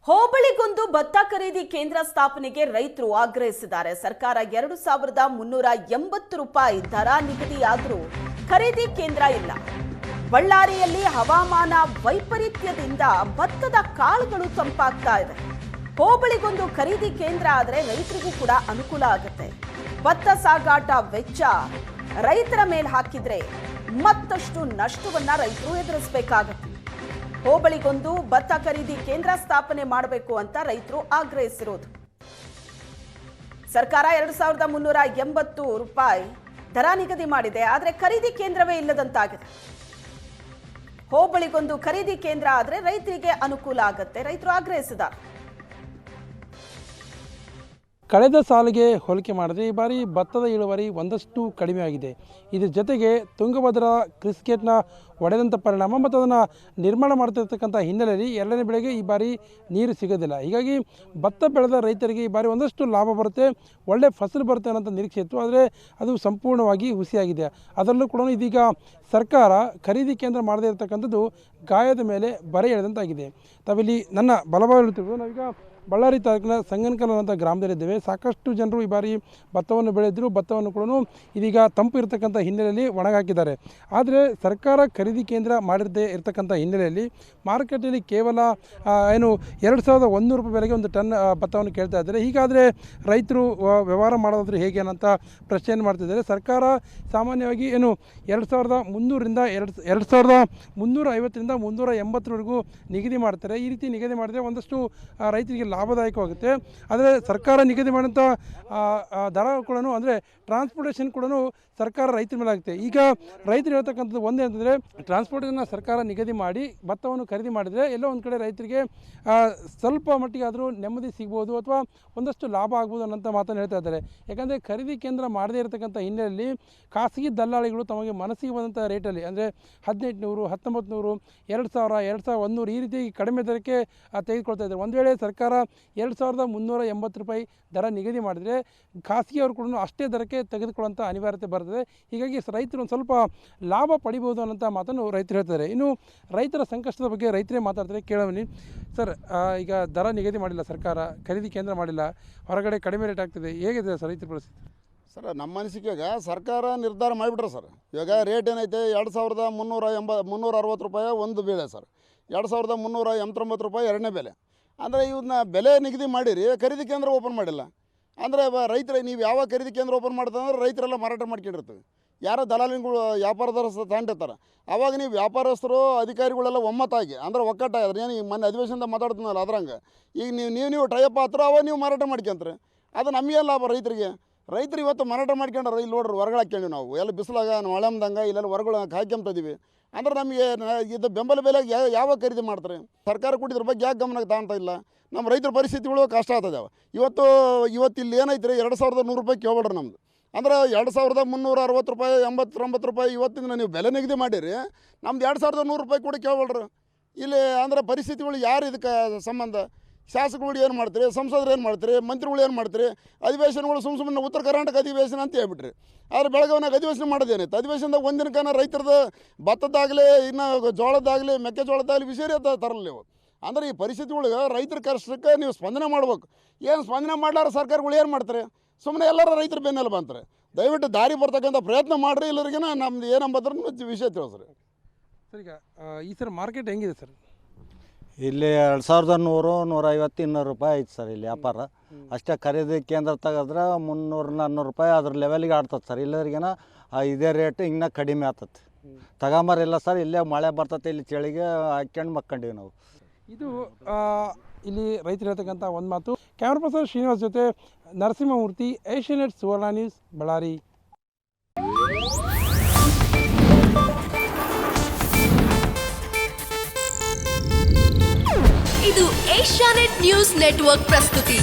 ಹೋಬಳಿಗೊಂದು ಭತ್ತ ಖರೀದಿ ಕೇಂದ್ರ ಸ್ಥಾಪನೆಗೆ ರೈತರು ಆಗ್ರಹಿಸಿದ್ದಾರೆ. ಸರ್ಕಾರ 2380 ರೂಪಾಯಿ ದರ ನಿಗದಿಯಾದರೂ ಖರೀದಿ ಕೇಂದ್ರ ಇಲ್ಲ. ಬಳ್ಳಾರಿಯಲ್ಲಿ ಹವಾಮಾನ ವೈಪರೀತ್ಯದಿಂದ ಭತ್ತದ ಕಾಳುಗಳು ತಂಪಾಗ್ತಾ ಇದೆ. ಹೋಬಳಿಗೊಂದು ಖರೀದಿ ಕೇಂದ್ರ ಆದರೆ ರೈತರಿಗೂ ಕೂಡ ಅನುಕೂಲ ಆಗುತ್ತೆ. ಭತ್ತ ಸಾಗಾಟ ವೆಚ್ಚ ರೈತರ ಮೇಲೆ ಹಾಕಿದ್ರೆ ಮತ್ತಷ್ಟು ನಷ್ಟವನ್ನ ರೈತರು ಎದುರಿಸಬೇಕಾಗುತ್ತೆ. ಹೋಬಳಿಗೊಂದು ಭತ್ತ ಖರೀದಿ ಕೇಂದ್ರ ಸ್ಥಾಪನೆ ಮಾಡಬೇಕು ಅಂತ ರೈತರು ಆಗ್ರಹಿಸಿರೋದು. ಸರ್ಕಾರ 2380 ರೂಪಾಯಿ ದರ ನಿಗದಿ ಮಾಡಿದೆ, ಆದರೆ ಖರೀದಿ ಕೇಂದ್ರವೇ ಇಲ್ಲದಂತಾಗಿದೆ. ಹೋಬಳಿಗೊಂದು ಖರೀದಿ ಕೇಂದ್ರ ಆದರೆ ರೈತರಿಗೆ ಅನುಕೂಲ ಆಗುತ್ತೆ, ರೈತರು ಆಗ್ರಹಿಸಿದ್ದಾರೆ. ಕಳೆದ ಸಾಲಿಗೆ ಹೋಲಿಕೆ ಮಾಡಿದ್ರೆ ಈ ಬಾರಿ ಭತ್ತದ ಇಳುವರಿ ಒಂದಷ್ಟು ಕಡಿಮೆ ಆಗಿದೆ. ಇದರ ಜೊತೆಗೆ ತುಂಗಭದ್ರಾ ಕ್ರಿಸ್ಗೇಟ್ನ ಒಡೆದಂಥ ಪರಿಣಾಮ ಮತ್ತು ಅದನ್ನು ನಿರ್ಮಾಣ ಮಾಡ್ತಿರ್ತಕ್ಕಂಥ ಹಿನ್ನೆಲೆಯಲ್ಲಿ ಎರಡನೇ ಬೆಳೆಗೆ ಈ ಬಾರಿ ನೀರು ಸಿಗೋದಿಲ್ಲ. ಹೀಗಾಗಿ ಭತ್ತ ಬೆಳೆದ ರೈತರಿಗೆ ಈ ಬಾರಿ ಒಂದಷ್ಟು ಲಾಭ ಬರುತ್ತೆ, ಒಳ್ಳೆ ಫಸಲು ಬರುತ್ತೆ ಅನ್ನೋಂಥ ನಿರೀಕ್ಷೆ ಇತ್ತು. ಆದರೆ ಅದು ಸಂಪೂರ್ಣವಾಗಿ ಹುಸಿಯಾಗಿದೆ. ಅದರಲ್ಲೂ ಕೂಡ ಇದೀಗ ಸರ್ಕಾರ ಖರೀದಿ ಕೇಂದ್ರ ಮಾಡದೇ ಇರತಕ್ಕಂಥದ್ದು ಗಾಯದ ಮೇಲೆ ಬರೆ ಎಳೆದಂತಾಗಿದೆ. ತಾವಿಲ್ಲಿ ನನ್ನ ಬಲಭಾಗದಲ್ಲಿರ್ತೀವಿ, ನಾವೀಗ ಬಳ್ಳಾರಿ ತಾಲೂಕಿನ ಸಂಗನಕಲ್ ಅಂತ ಗ್ರಾಮದಲ್ಲಿದ್ದೇವೆ. ಸಾಕಷ್ಟು ಜನರು ಈ ಬಾರಿ ಭತ್ತವನ್ನು ಬೆಳೆದಿದ್ರು. ಭತ್ತವನ್ನು ಕೂಡ ಇದೀಗ ತಂಪು ಇರತಕ್ಕಂಥ ಹಿನ್ನೆಲೆಯಲ್ಲಿ ಒಣಗಾಕಿದ್ದಾರೆ. ಆದರೆ ಸರ್ಕಾರ ಖರೀದಿ ಕೇಂದ್ರ ಮಾಡಿರದೇ ಇರತಕ್ಕಂಥ ಹಿನ್ನೆಲೆಯಲ್ಲಿ ಮಾರುಕಟ್ಟೆಯಲ್ಲಿ ಕೇವಲ 2100 ರೂಪಾಯಿ ಬೆಲೆಗೆ ಒಂದು ಟನ್ ಭತ್ತವನ್ನು ಕೇಳ್ತಾ ಇದ್ದಾರೆ. ಹೀಗಾದರೆ ರೈತರು ವ್ಯವಹಾರ ಮಾಡೋದಾದ್ರೆ ಹೇಗೆ ಅನ್ನೋಂಥ ಪ್ರಶ್ನೆಯನ್ನು ಮಾಡ್ತಿದ್ದಾರೆ. ಸರ್ಕಾರ ಸಾಮಾನ್ಯವಾಗಿ 2300ರಿಂದ 2350ರಿಂದ 380ವರೆಗೂ ನಿಗದಿ ಮಾಡ್ತಾರೆ. ಈ ರೀತಿ ನಿಗದಿ ಮಾಡಿದ್ರೆ ಒಂದಷ್ಟು ರೈತರಿಗೆ ಲಾಭದಾಯಕವಾಗುತ್ತೆ. ಆದರೆ ಸರ್ಕಾರ ನಿಗದಿ ಮಾಡಿದಂಥ ದರ ಕೂಡ ಅಂದರೆ ಟ್ರಾನ್ಸ್ಪೋರ್ಟೇಷನ್ ಕೂಡ ಸರ್ಕಾರ ರೈತರ ಮೇಲೆ ಆಗುತ್ತೆ. ಈಗ ರೈತರು ಹೇಳ್ತಕ್ಕಂಥದ್ದು ಒಂದೇ ಅಂತಂದರೆ ಟ್ರಾನ್ಸ್ಪೋರ್ಟೇಷನ್ನ ಸರ್ಕಾರ ನಿಗದಿ ಮಾಡಿ ಭತ್ತವನ್ನು ಖರೀದಿ ಮಾಡಿದರೆ ಎಲ್ಲೋ ಒಂದು ಕಡೆ ರೈತರಿಗೆ ಸ್ವಲ್ಪ ಮಟ್ಟಿಗೆ ಆದರೂ ನೆಮ್ಮದಿ ಸಿಗ್ಬೋದು ಅಥವಾ ಒಂದಷ್ಟು ಲಾಭ ಆಗ್ಬೋದು ಅನ್ನೋಂಥ ಮಾತನ್ನು ಹೇಳ್ತಾ ಇದ್ದಾರೆ. ಯಾಕಂದರೆ ಖರೀದಿ ಕೇಂದ್ರ ಮಾಡದೇ ಇರತಕ್ಕಂಥ ಹಿನ್ನೆಲೆಯಲ್ಲಿ ಖಾಸಗಿ ದಲ್ಲಾಳಿಗಳು ತಮಗೆ ಮನಸ್ಸಿಗೆ ಬಂದಂಥ ರೇಟಲ್ಲಿ ಅಂದರೆ 1800, 1900, 2000, 2100 ಈ ರೀತಿ ಕಡಿಮೆ ದರಕ್ಕೆ ತೆಗೆದುಕೊಳ್ತಾ ಇದ್ದಾರೆ. ಒಂದು ವೇಳೆ ಸರ್ಕಾರ 2380 ರೂಪಾಯಿ ದರ ನಿಗದಿ ಮಾಡಿದರೆ ಖಾಸಗಿಯವರು ಕೂಡ ಅಷ್ಟೇ ದರಕ್ಕೆ ತೆಗೆದುಕೊಳ್ಳುವಂಥ ಅನಿವಾರ್ಯತೆ ಬರ್ತದೆ. ಹೀಗಾಗಿ ರೈತರು ಒಂದು ಸ್ವಲ್ಪ ಲಾಭ ಪಡಿಬೋದು ಅನ್ನೋಂಥ ಮಾತನ್ನು ರೈತರು ಹೇಳ್ತಾರೆ. ಇನ್ನು ರೈತರ ಸಂಕಷ್ಟದ ಬಗ್ಗೆ ರೈತರೇ ಮಾತಾಡ್ತಾರೆ, ಕೇಳಬನ್ನಿ. ಸರ್, ಈಗ ದರ ನಿಗದಿ ಮಾಡಿಲ್ಲ ಸರ್ಕಾರ, ಖರೀದಿ ಕೇಂದ್ರ ಮಾಡಿಲ್ಲ, ಹೊರಗಡೆ ಕಡಿಮೆ ರೇಟ್ ಆಗ್ತದೆ, ಹೇಗಿದೆ ಸರ್ ರೈತರ ಪರಿಸ್ಥಿತಿ? ಸರ್, ನಮ್ಮ ಅನಿಸಿಕೆಗೆ ಸರ್ಕಾರ ನಿರ್ಧಾರ ಮಾಡಿಬಿಟ್ರೆ ಸರ್, ಇವಾಗ ರೇಟ್ ಏನೈತೆ 2360 ರೂಪಾಯಿ ಒಂದು ಬೆಳೆ ಸರ್, 2389 ರೂಪಾಯಿ ಎರಡನೇ ಬೆಲೆ. ಅಂದರೆ ಇವನ್ನ ಬೆಲೆ ನಿಗದಿ ಮಾಡಿರಿ, ಖರೀದಿ ಕೇಂದ್ರ ಓಪನ್ ಮಾಡಿಲ್ಲ ಅಂದರೆ ರೈತರು ನೀವು ಯಾವ ಖರೀದಿ ಕೇಂದ್ರ ಓಪನ್ ಮಾಡ್ತಂದ್ರೆ ರೈತರೆಲ್ಲ ಮಾರಾಟ ಮಾಡ್ಕೊಂಡಿರ್ತೀವಿ. ಯಾರೋ ದಲಾಲಿಗಳು ವ್ಯಾಪಾರದವರು ತಾಂಡಿರ್ತಾರೆ. ಆವಾಗ ನೀವು ವ್ಯಾಪಾರಸ್ಥರು ಅಧಿಕಾರಿಗಳೆಲ್ಲ ಒಮ್ಮತ್ತಾಗಿ ಅಂದರೆ ಒಕ್ಕಟ್ಟಾಗಿದ್ರೆ ಏನು ಮೊನ್ನೆ ಅಧಿವೇಶನದ ಮಾತಾಡ್ತೀನಲ್ಲ ಅದ್ರಂಗೆ ಈಗ ನೀವು ಟೈಅಪ್ ಹತ್ರ ಅವಾಗ ನೀವು ಮಾರಾಟ ಮಾಡ್ಕೊಂತಾರೆ. ಅದು ನಮಗೆ ಲಾಭ ರೈತರಿಗೆ. ರೈತರು ಇವತ್ತು ಮಾರಾಟ ಮಾಡ್ಕೊಂಡ್ರೆ ಇಲ್ಲಿ ನೋಡ್ರಿ ಹೊರಗಡೆ ಹಾಕ್ಕೊಂಡ್ವಿ ನಾವು ಎಲ್ಲ ಬಿಸಿಲಾಗ ಮಳೆಮ್ದಂಗೆ ಇಲ್ಲೆಲ್ಲ ಹೊರಗಳು ಹಾಕ್ಕೊಂತಿದ್ದೀವಿ. ಅಂದ್ರೆ ನಮಗೆ ಇದು ಬೆಂಬಲ ಬೆಲೆಗೆ ಯಾವಾಗ ಖರೀದಿ ಮಾಡ್ತಾರೆ? ಸರ್ಕಾರ ಕೊಟ್ಟಿದ್ರ ಬಗ್ಗೆ ಯಾಕೆ ಗಮನಕ್ಕೆ ತಾಣ್ತಾ ಇಲ್ಲ? ನಮ್ಮ ರೈತರ ಪರಿಸ್ಥಿತಿಗಳು ಕಷ್ಟ ಆಗ್ತದೆ. ಇವತ್ತು ಇಲ್ಲಿ ಏನೈತೆ ರೀ 2100 ರೂಪಾಯಿ ಕೇಳ್ಬೇಡ್ರಿ ನಮ್ಮದು. ಅಂದ್ರೆ 2360 ರೂಪಾಯಿ 89 ರೂಪಾಯಿ ಇವತ್ತಿನ ನೀವು ಬೆಲೆ ನಿಗದಿ ಮಾಡಿರಿ, ನಮ್ದು 2100 ರೂಪಾಯಿ ಕೂಡ ಕೇಳ್ಬೇಡ್ರಿ ಇಲ್ಲಿ. ಅಂದ್ರೆ ಪರಿಸ್ಥಿತಿಗಳು ಯಾರು ಇದಕ್ಕೆ ಸಂಬಂಧ? ಶಾಸಕಗಳು ಏನು ಮಾಡ್ತೀರಿ, ಸಂಸದರು ಏನು ಮಾಡ್ತೀರಿ, ಮಂತ್ರಿಗಳು ಏನು ಮಾಡ್ತೀರಿ? ಅಧಿವೇಶನಗಳು ಸುಮ್ಮನೆ ಉತ್ತರ ಕರ್ನಾಟಕ ಅಧಿವೇಶನ ಅಂತ ಹೇಳ್ಬಿಟ್ರಿ. ಆದರೆ ಬೆಳಗಾವಿನಾಗ ಅಧಿವೇಶನ ಮಾಡೋದೇನಿತ್ತು? ಅಧಿವೇಶನದಾಗ ಒಂದಿನ ಕಾಲ ರೈತರದ ಭತ್ತದಾಗಲಿ ಇನ್ನು ಜೋಳದಾಗಲಿ ಮೆಕ್ಕೆಜೋಳದಾಗಲಿ ವಿಷಯ ತರಲ್ಲ ನೀವು. ಅಂದರೆ ಈ ಪರಿಸ್ಥಿತಿಗಳಿಗೆ ರೈತರ ಕಷ್ಟಕ್ಕೆ ನೀವು ಸ್ಪಂದನೆ ಮಾಡ್ಬೇಕು. ಏನು ಸ್ಪಂದನೆ ಮಾಡಲಾರ ಸರ್ಕಾರಗಳು ಏನು ಮಾಡ್ತಾರೆ? ಸುಮ್ಮನೆ ಎಲ್ಲರೂ ರೈತರ ಬೆನ್ನೆಲ್ಲ ಬಂತಾರೆ. ದಯವಿಟ್ಟು ದಾರಿ ಬರ್ತಕ್ಕಂಥ ಪ್ರಯತ್ನ ಮಾಡಿರಿ, ಎಲ್ಲರಿಗಿನ ನಮ್ದು ಏನಂಬದ್ರ ವಿಷಯ ತಿಳಿಸ್ರಿ. ಸರ್, ಈಗ ಈ ಸರ್ ಮಾರ್ಕೆಟ್ ಹೆಂಗಿದೆ ಸರ್? ಇಲ್ಲಿ 2100, 150, 200 ರೂಪಾಯಿ ಐತೆ ಸರ್ ಇಲ್ಲಿ ವ್ಯಾಪಾರ. ಅಷ್ಟೇ ಖರೀದಿ ಕೇಂದ್ರ ತೆಗೆದ್ರೆ 300, 400 ರೂಪಾಯಿ ಅದ್ರ ಲೆವೆಲಿಗೆ ಆಡ್ತದೆ ಸರ್. ಇಲ್ಲರಿಗೇನ ಇದೇ ರೇಟ್ ಇನ್ನೂ ಕಡಿಮೆ ಆಗ್ತದೆ. ತಗೊಂಬರಿಲ್ಲ ಸರ್, ಇಲ್ಲೇ ಮಳೆ ಬರ್ತದೆ, ಇಲ್ಲಿ ಚಳಿಗೆ ಹಾಕ್ಕೊಂಡು ಮಕ್ಕಂಡೀವಿ ನಾವು. ಇದು ಇಲ್ಲಿ ರೈತರು ಹೇಳ್ತಕ್ಕಂಥ ಒಂದು ಮಾತು. ಕ್ಯಾಮ್ರಾ ಪರ್ಸನ್ ಶ್ರೀನಿವಾಸ್ ಜೊತೆ ನರಸಿಂಹಮೂರ್ತಿ, ಏಷ್ಯಾನೆಟ್ ಸುವರ್ಣ ನ್ಯೂಸ್, ಬಳ್ಳಾರಿ. ಇದು ಏಷ್ಯಾನೆಟ್ ನ್ಯೂಸ್ ನೆಟ್ವರ್ಕ್ ಪ್ರಸ್ತುತಿ.